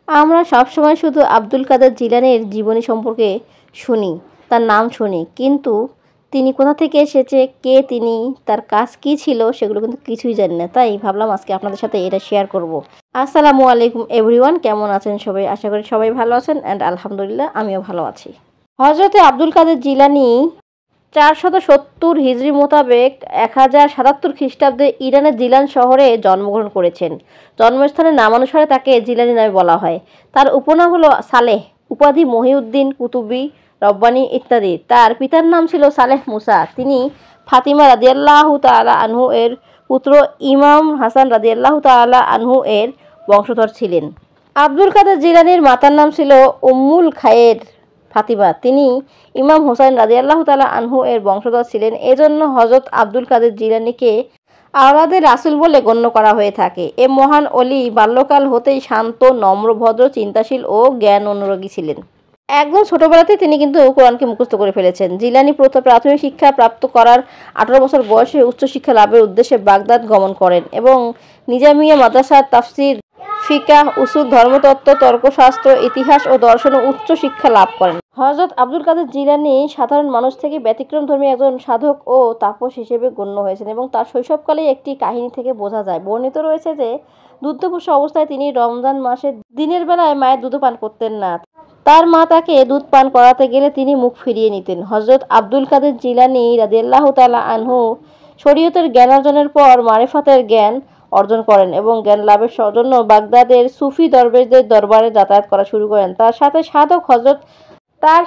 আমরা সবসময় শুধু আব্দুল কাদের জিলানীর জীবনী সম্পর্কে শুনি, তার নাম শুনি, কিন্তু তিনি কোথা থেকে এসেছে, কে তিনি, তার কাজ কী ছিল, সেগুলো কিন্তু কিছুই জানি না। তাই ভাবলাম আজকে আপনাদের সাথে এটা শেয়ার করব। আসসালামু আলাইকুম এভরিওয়ান, কেমন আছেন সবাই? আশা করি সবাই ভালো আছেন অ্যান্ড আলহামদুলিল্লাহ আমিও ভালো আছি। হযরতে আব্দুল কাদের জিলানী 470 হিজরি মোতাবেক 1077 খ্রিস্টাব্দে ইরানের জিলান শহরে জন্মগ্রহণ করেছেন। জন্মস্থানের নামানুসারে তাকে জিলানী নামে বলা হয়। তার উপনাম হলো সালেহ, উপাধি মহিউদ্দিন, কুতুবী, রব্বানী ইত্যাদি। তার পিতার নাম ছিল সালেহ মুসা। তিনি ফাতিমা রাদিয়াল্লাহু তাআলা আনহু এর পুত্র ইমাম হাসান রাদিয়াল্লাহু তাআলা আনহু এর বংশধর ছিলেন। আব্দুল কাদের জিলানীর মাতার নাম ছিল উম্মুল খায়ের ফাতিমা। তিনি ইমাম হোসাইন রাদিয়াল্লাহু তাআলা আনহু এর বংশধর ছিলেন। এজন্য হযরত আব্দুল কাদের জিলানীকে আওলাদে রাসূল বলে গণ্য করা হয়ে থাকে। এ মহান অলি বাল্যকাল হতেই শান্ত, নম্র, ভদ্র, চিন্তাশীল ও জ্ঞান অনুরাগী ছিলেন। একদম ছোটবেলাতেই তিনি কিন্তু কোরআনকে মুখস্থ করে ফেলেছেন। জিলানী প্রাথমিক শিক্ষা প্রাপ্ত করার 18 বছর বয়সে উচ্চশিক্ষা লাভের উদ্দেশ্যে বাগদাদ গমন করেন এবং নিজামিয়া মাদ্রাসার তাফসির, ফিকাহ, উসুল, ধর্মতত্ত্ব, তর্কশাস্ত্র, ইতিহাস ও দর্শনে উচ্চ শিক্ষা লাভ করেন। হযরত আব্দুল কাদের জিলানী সাধারণ মানুষ থেকে ব্যতিক্রমধর্মী একজন সাধক ও তাপস হিসেবে গণ্য হয়েছেন এবং তার শৈশবকালেই একটি কাহিনী থেকে বোঝা যায়। বর্ণিত রয়েছে যে দুগ্ধপোষ্য অবস্থায় তিনি রমজান মাসে দিনের বেলায় মায়ের দুধ পান করতেন না। তার মা তাকে দুধ পান করাতে গেলে তিনি মুখ ফিরিয়ে নিতেন। হযরত আব্দুল কাদের জিলানী রাদিয়াল্লাহু তাআলা আনহু শরীয়তের জ্ঞান অর্জনের পর মারিফাতের জ্ঞান অর্জন করেন এবং জ্ঞান লাভের জন্য বাগদাদের সুফি দরবেশদের দরবারে যাতায়াত করা শুরু করেন। তার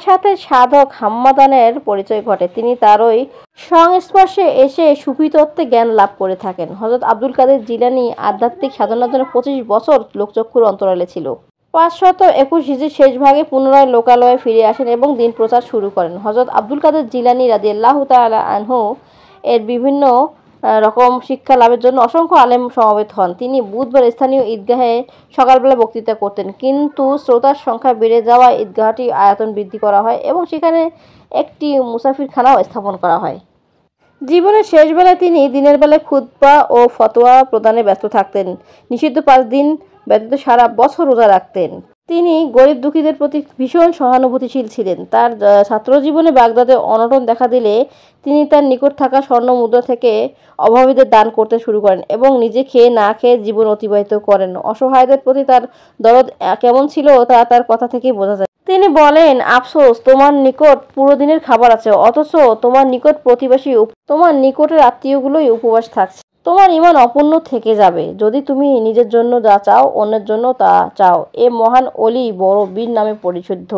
সাথে সাধক হাম্মাদানের পরিচয় ঘটে। তিনি তারই সংস্পর্শে এসে সুফি তত্ত্বে জ্ঞান লাভ করে থাকেন। হযরত আব্দুল কাদের জিলানী আধ্যাত্মিক সাধনার জন্য 25 বছর লোকচক্ষুর অন্তরালে ছিল। 521 হিজরির শেষ ভাগে পুনরায় লোকালয়ে ফিরে আসেন এবং দিন প্রচার শুরু করেন। হযরত আব্দুল কাদের জিলানী রাদিয়াল্লাহু তাআলা আনহু এর বিভিন্ন রকম শিক্ষা লাভের জন্য অসংখ্য আলেম সমবেত হন। তিনি বুধবার স্থানীয় ঈদগাহে সকালবেলা বক্তৃতা করতেন, কিন্তু শ্রোতার সংখ্যা বেড়ে যাওয়ায় ঈদগাহটির আয়তন বৃদ্ধি করা হয় এবং সেখানে একটি মুসাফিরখানাও স্থাপন করা হয়। জীবনের শেষ বেলায় তিনি দিনের বেলায় খুতবা ও ফতোয়া প্রদানে ব্যস্ত থাকতেন। নিষিদ্ধ 5 দিন ব্যতীত সারা বছর রোজা রাখতেন। তিনি গরিব দুঃখীদের প্রতি ভীষণ সহানুভূতিশীল ছিলেন। তার ছাত্রজীবনে বাগদাদে অনটন দেখা দিলে তিনি তার নিকট থাকা স্বর্ণ মুদ্রা থেকে অভাবীদের দান করতে শুরু করেন এবং নিজে খেয়ে না খেয়ে জীবন অতিবাহিত করেন। অসহায়দের প্রতি তার দরদ কেমন ছিল তা তার কথা থেকেই বোঝা যায়। তিনি বলেন, আফসোস, তোমার নিকট পুরো দিনের খাবার আছে, অথচ তোমার নিকট প্রতিবেশী, তোমার নিকটের আত্মীয়গুলোই উপবাস থাকছে। তোমার ঈমান অপূর্ণ থেকে যাবে যদি তুমি নিজের জন্য যা চাও অন্যের জন্য তা চাও। এ মহান অলি বড় বীর নামে পরিচিত।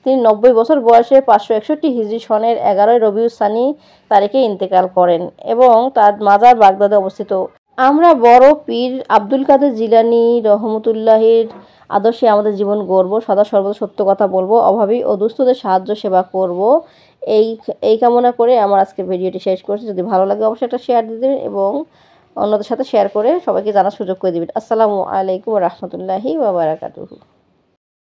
তিনি 90 বছর বয়সে 561 হিজরি সনের 11 রবিউল সানি তারিখে ইন্তেকাল করেন এবং তার মাজার বাগদাদে অবস্থিত। আমরা বড় পীর আব্দুল কাদের জিলানী রহমতুল্লাহির আদর্শে আমাদের জীবন গড়ব, সদা সর্বদা সত্য কথা বলবো, অভাবী ও দুস্থদের সাহায্য সেবা করব। এই কামনা করে আমার আজকের ভিডিওটি শেষ করছি। যদি ভালো লাগে অবশ্যই একটা শেয়ার দিয়ে দেবেন এবং অন্যদের সাথে শেয়ার করে সবাইকে জানার সুযোগ করে দিবেন। আসসালামু আলাইকুম ওয়া রাহমাতুল্লাহি ওয়া বারাকাতুহু।